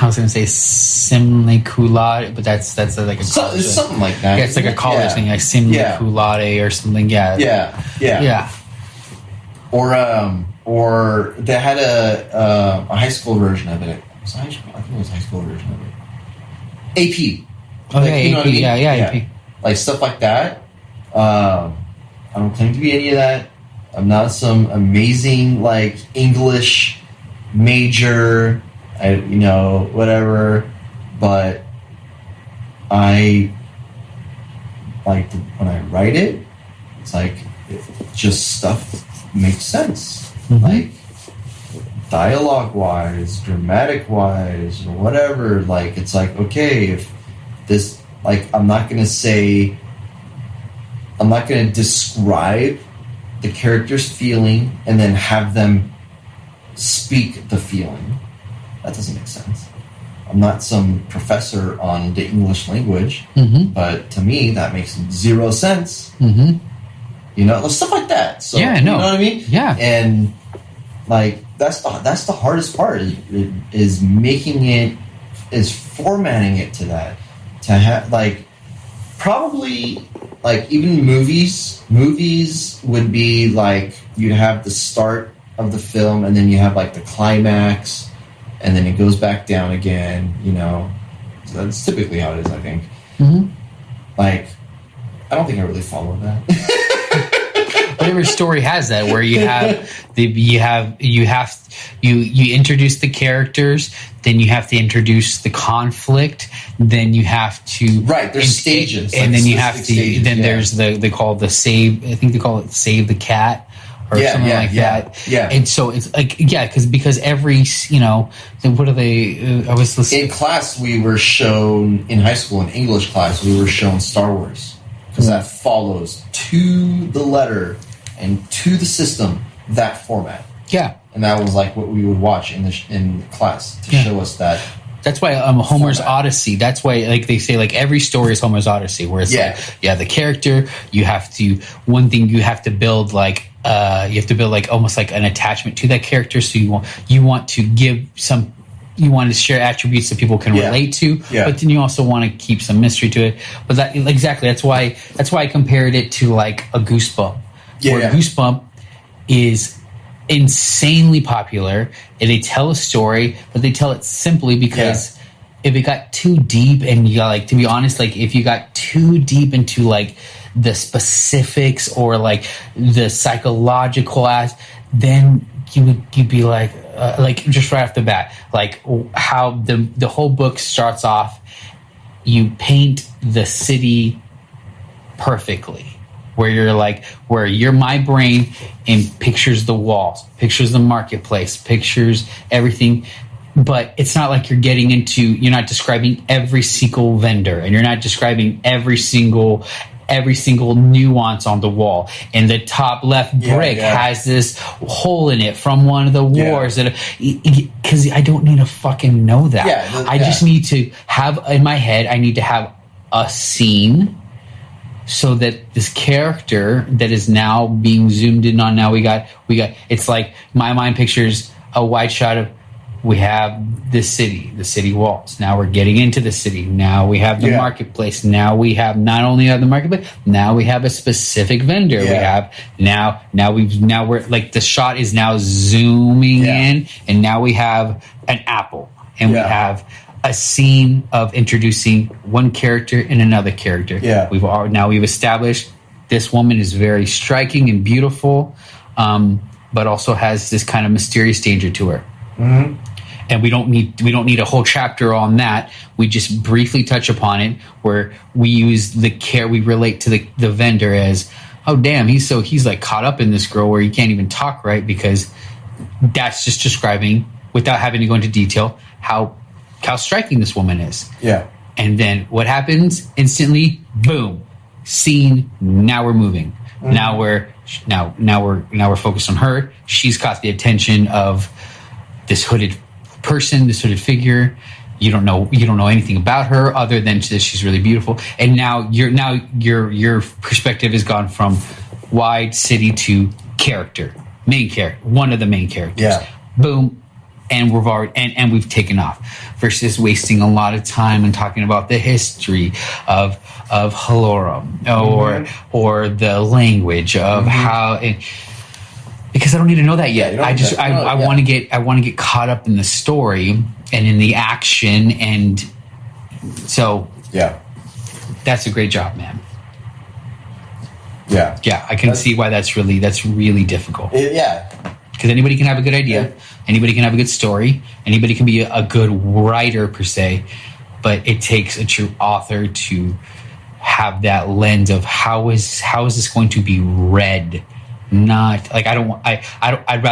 I was gonna say simulate, but that's like a college, it's something like that. Yeah, it's like a college thing, like simulate or something. Yeah. Or they had a high school version of it. Was it high school? I think it was a high school version of it. AP. Oh, like, AP. I mean? Yeah, AP. Like stuff like that. I don't claim to be any of that. I'm not some amazing like English major, whatever. But I like when I write it, it's like just stuff makes sense. Mm-hmm. Like dialogue wise, dramatic wise, or whatever. Like it's like, okay, if this, like, I'm not going to describe the character's feeling and then have them speak the feeling. That doesn't make sense. I'm not some professor on the English language, but to me, that makes zero sense. Mm-hmm. Stuff like that. So, yeah, no. You know what I mean? Yeah. And, like, that's the hardest part is making it, is formatting it to that. To have, like, probably, like, even movies would be, like, you'd have the start of the film, and then you have, like, the climax, and then it goes back down again, So that's typically how it is, I think. Mm-hmm. Like, I don't think I really follow that. But every story has that, where you introduce the characters, then you have to introduce the conflict, then you have to there's stages, and like then you have to stages, there's they call it the save. I think they call it save the cat. Or something like that. Yeah. And so it's like, because every, what are they, I was listening. In class, we were shown, in high school, in English class, we were shown Star Wars. Because that follows to the letter and to the system, that format. Yeah. And that was like what we would watch in class to show us that. That's why Homer's Odyssey. That's why, like they say, like every story is Homer's Odyssey. Where it's the character. You have to you have to build like almost like an attachment to that character. So you want to give some. You want to share attributes that people can relate to, but then you also want to keep some mystery to it. But that exactly that's why I compared it to like a Goosebump. Goosebump is insanely popular, and they tell a story, but they tell it simply because if it got too deep, and you like, to be honest, like if you got too deep into like the specifics or like the psychological then you'd be like just right off the bat, like how the whole book starts off, you paint the city perfectly. Where you're my brain and pictures the walls, pictures the marketplace, pictures everything. But it's not like you're not describing every single vendor, and you're not describing every single nuance on the wall. And the top left brick has this hole in it from one of the wars. Because I don't need to fucking know that. I just need to have in my head, I need to have a scene, so that this character that is now being zoomed in on, now we got it's like my mind pictures a wide shot of, we have the city walls. Now we're getting into the city. Now we have the marketplace. Now we have not only have the marketplace, now we have a specific vendor. We have now we're like, the shot is now zooming in, and now we have an apple, and we have a scene of introducing one character and another character. We've established this woman is very striking and beautiful, but also has this kind of mysterious danger to her. Mm-hmm. And we don't need a whole chapter on that. We just briefly touch upon it, where we use we relate to the vendor as, oh damn, he's like caught up in this girl where he can't even talk right, because that's just describing, without having to go into detail, how striking this woman is. Yeah. And then what happens? Instantly, boom, scene. Now we're moving. Mm-hmm. Now we're focused on her. She's caught the attention of this hooded person, this hooded figure. You don't know anything about her other than that she's really beautiful. And now your perspective has gone from wide city to character, main character, one of the main characters. Yeah. Boom. and we've taken off, versus wasting a lot of time and talking about the history of Halorum or the language of how it, because I don't need to know that yet. I want to get caught up in the story and in the action, and so that's a great job, man. Yeah, I can see why that's really difficult. Because anybody can have a good idea, anybody can have a good story, anybody can be a good writer per se, but it takes a true author to have that lens of how is this going to be read. Not like I'd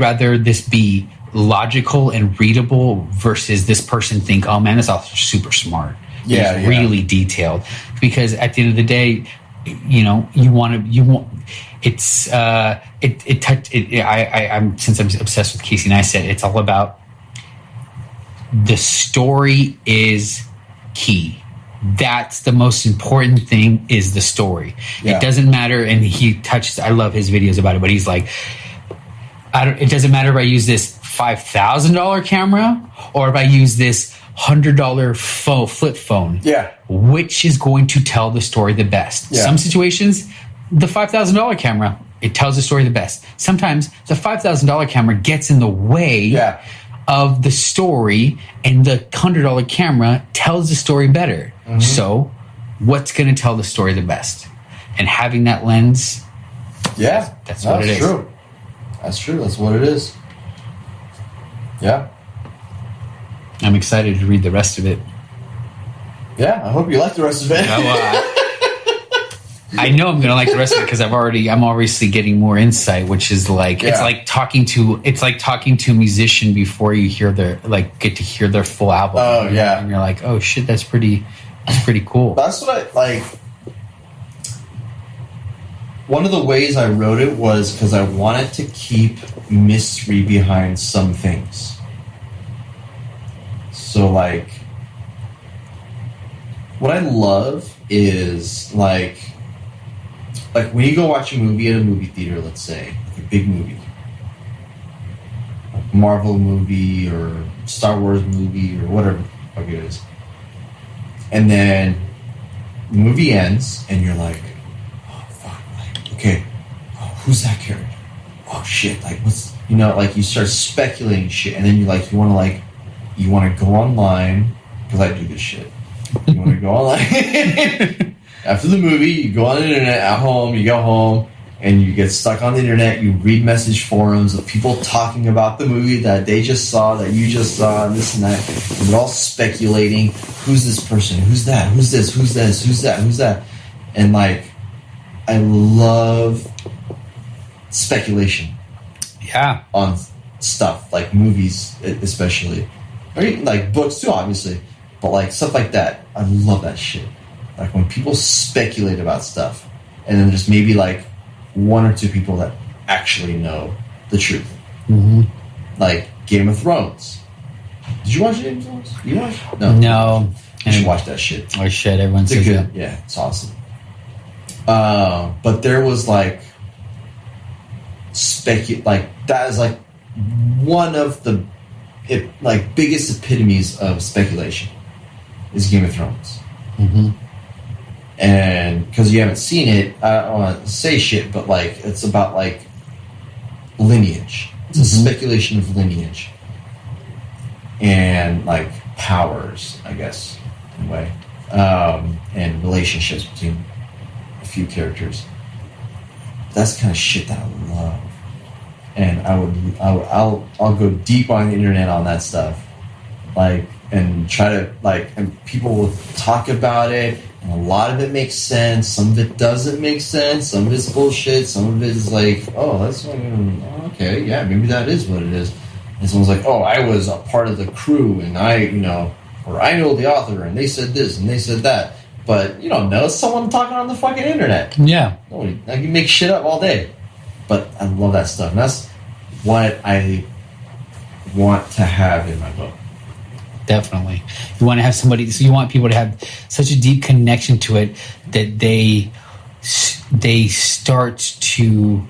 rather this be logical and readable versus this person think, oh man, that's all super smart. Really detailed. Because at the end of the day, since I'm obsessed with Casey Neistat, it's all about the story is key. That's the most important thing, is the story. It doesn't matter. And I love his videos about it, but he's like, it doesn't matter if I use this $5,000 camera or if I use this $100 flip phone. Which is going to tell the story the best? Some situations, the $5,000 camera, it tells the story the best. Sometimes the $5,000 camera gets in the way of the story, and the $100 camera tells the story better. So what's going to tell the story the best? And having that lens, that's what it is. True. That's true. That's what it is. Yeah. I'm excited to read the rest of it. Yeah, I hope you like the rest of it. I know I'm gonna like the rest of it because I'm obviously getting more insight, which is like it's like talking to a musician before you get to hear their full album. Oh yeah, and you're like, oh shit, that's pretty cool. That's what I like. One of the ways I wrote it was because I wanted to keep mystery behind some things. So like, what I love is like when you go watch a movie at a movie theater, let's say, like a big movie, like Marvel movie or Star Wars movie or whatever the fuck it is, and then the movie ends and you're like, oh fuck, like, okay, who's that character? Oh shit, like what's, like you start speculating shit, and then you want to go online, because I do this shit. You want to go online after the movie, you go on the internet at home, you go home, and you get stuck on the internet, you read message forums of people talking about the movie that they just saw, that you just saw, and this and that, and they're all speculating, who's this person, who's that, who's this, who's this, who's that, who's that, and like, I love speculation. On stuff, like movies especially. Or like books too, obviously, but like stuff like that, I love that shit. Like when people speculate about stuff, and then there's maybe like one or two people that actually know the truth. Like Game of Thrones. Did you watch Game of Thrones? You watched? No. You should watch that shit. Oh shit! Everyone says that. Yeah, it's awesome. But there was like that is like one of the biggest epitomes of speculation is Game of Thrones. And because you haven't seen it, I don't want to say shit, but like it's about like lineage. It's a speculation of lineage and like powers, I guess, in a way, and relationships between a few characters. That's the kind of shit that I love. And I'll go deep on the internet on that stuff, like, and try to and people will talk about it, and a lot of it makes sense, some of it doesn't make sense, some of it's bullshit, some of it is like, oh, that's okay, yeah, maybe that is what it is, and someone's like, oh, I was a part of the crew, and I know the author, and they said this, and they said that, but you don't know, it's someone talking on the fucking internet. Yeah, I can make shit up all day. But I love that stuff. And that's what I want to have in my book. Definitely. You want to have somebody, so you want people to have such a deep connection to it that they start to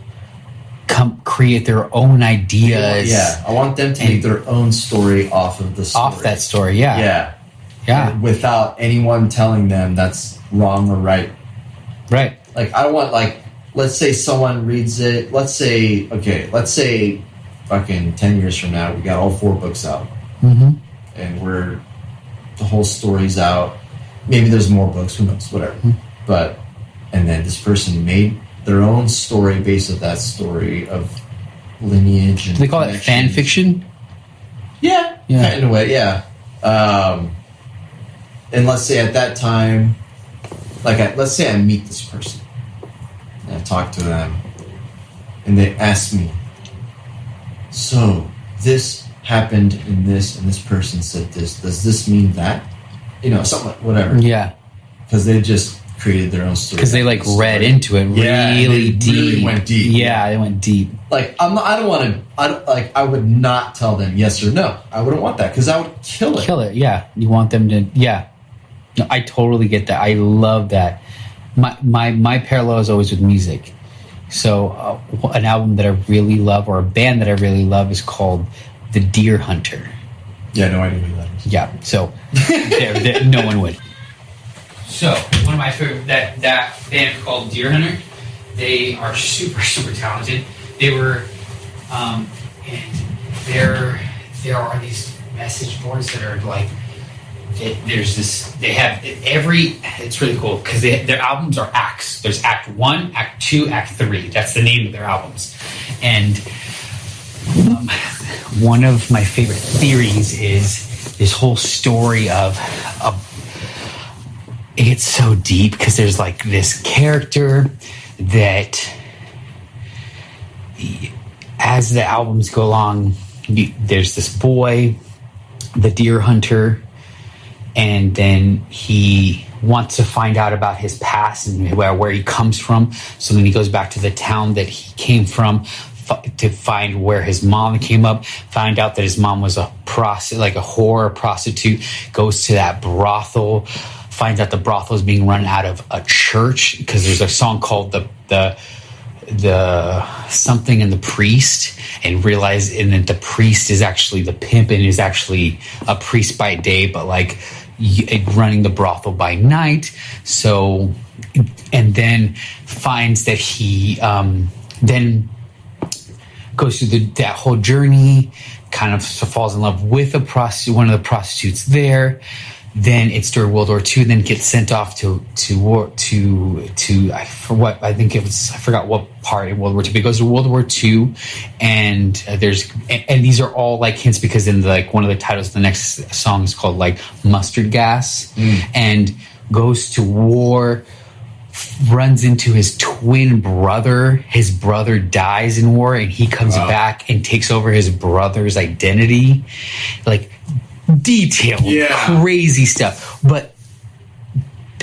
create their own ideas. I want them to make their own story off of the story. Off that story, yeah. And without anyone telling them that's wrong or right. Right. Like, I want, like, let's say someone reads it. Let's say fucking 10 years from now, we got all 4 books out. Mm-hmm. And the whole story's out. Maybe there's more books, who knows, whatever. Mm-hmm. And then this person made their own story based on that story of lineage and they call it fan fiction? Yeah. In a way, yeah. And let's say at that time, let's say I meet this person. And I talk to them. And they ask me, so this happened in this, and this person said this. Does this mean that? Something like whatever. Yeah. Because they just created their own story. Because they read into it really deep. Really went deep. Yeah, they went deep. Like, I would not tell them yes or no. I wouldn't want that because I would kill it. Kill it, yeah. You want them to, yeah. No, I totally get that. I love that. My parallel is always with music. So an album that I really love, or a band that I really love, is called The Deer Hunter. Yeah, no idea who that is. Yeah, so no one would. So one of my favorite, that band called Deer Hunter, they are super, super talented. They were, and there are these message boards that are like, it's really cool because their albums are acts. There's Act 1, Act 2, Act 3. That's the name of their albums. And one of my favorite theories is this whole story of it gets so deep because there's like this character that as the albums go along, there's this boy, the deer hunter, and then he wants to find out about his past and where he comes from. So then he goes back to the town that he came from to find where his mom came up, find out that his mom was a whore, a prostitute, goes to that brothel, finds out the brothel is being run out of a church because there's a song called the something and the priest, and that the priest is actually the pimp and is actually a priest by day, but running the brothel by night. So, and then finds that he then goes through that whole journey, kind of falls in love with one of the prostitutes there. Then it's during World War II. Then gets sent off to I forgot what part in World War II. But it goes to World War II, and these are all like hints because in one of the titles of the next song is called mustard gas, and goes to war. Runs into his twin brother. His brother dies in war, and he comes back and takes over his brother's identity. Detailed, crazy stuff. But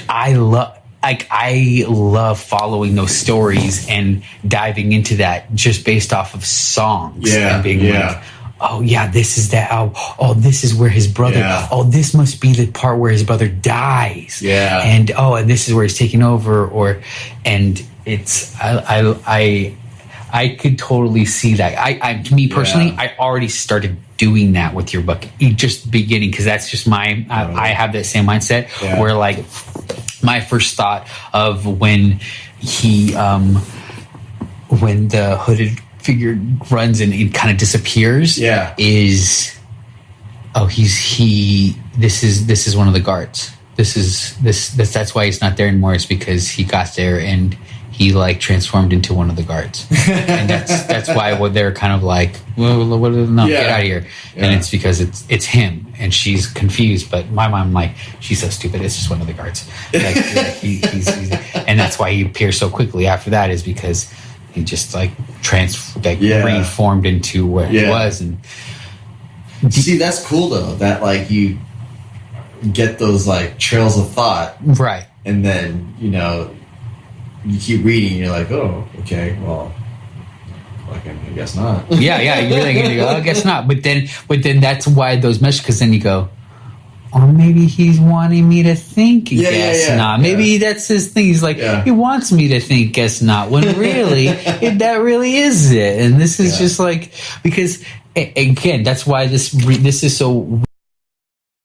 I love following those stories and diving into that just based off of songs and being this is that. Oh, this is where his brother. Yeah. Oh, this must be the part where his brother dies. Yeah. And this is where he's taking over. And it's I could totally see that. Me personally, I already started doing that with your book, just beginning, because that's just I have that same mindset where my first thought of when the hooded figure runs and it kind of disappears is this is one of the guards. That's why he's not there anymore. It's because he got there and he transformed into one of the guards. And that's why they're kind of get out of here. And it's because it's him and she's confused, but my mom she's so stupid, it's just one of the guards. He's and that's why he appears so quickly after that, is because he just reformed into where he was. And see, that's cool though, that you get those trails of thought, right? And then you keep reading, you're like, oh, okay, well, I guess not. Yeah, you're I guess not. But then that's why those messages, because then you go, or maybe he's wanting me to think guess not. Maybe that's his thing. He's like, he wants me to think guess not, when really that really is it. And this is just like, because again, that's why this is so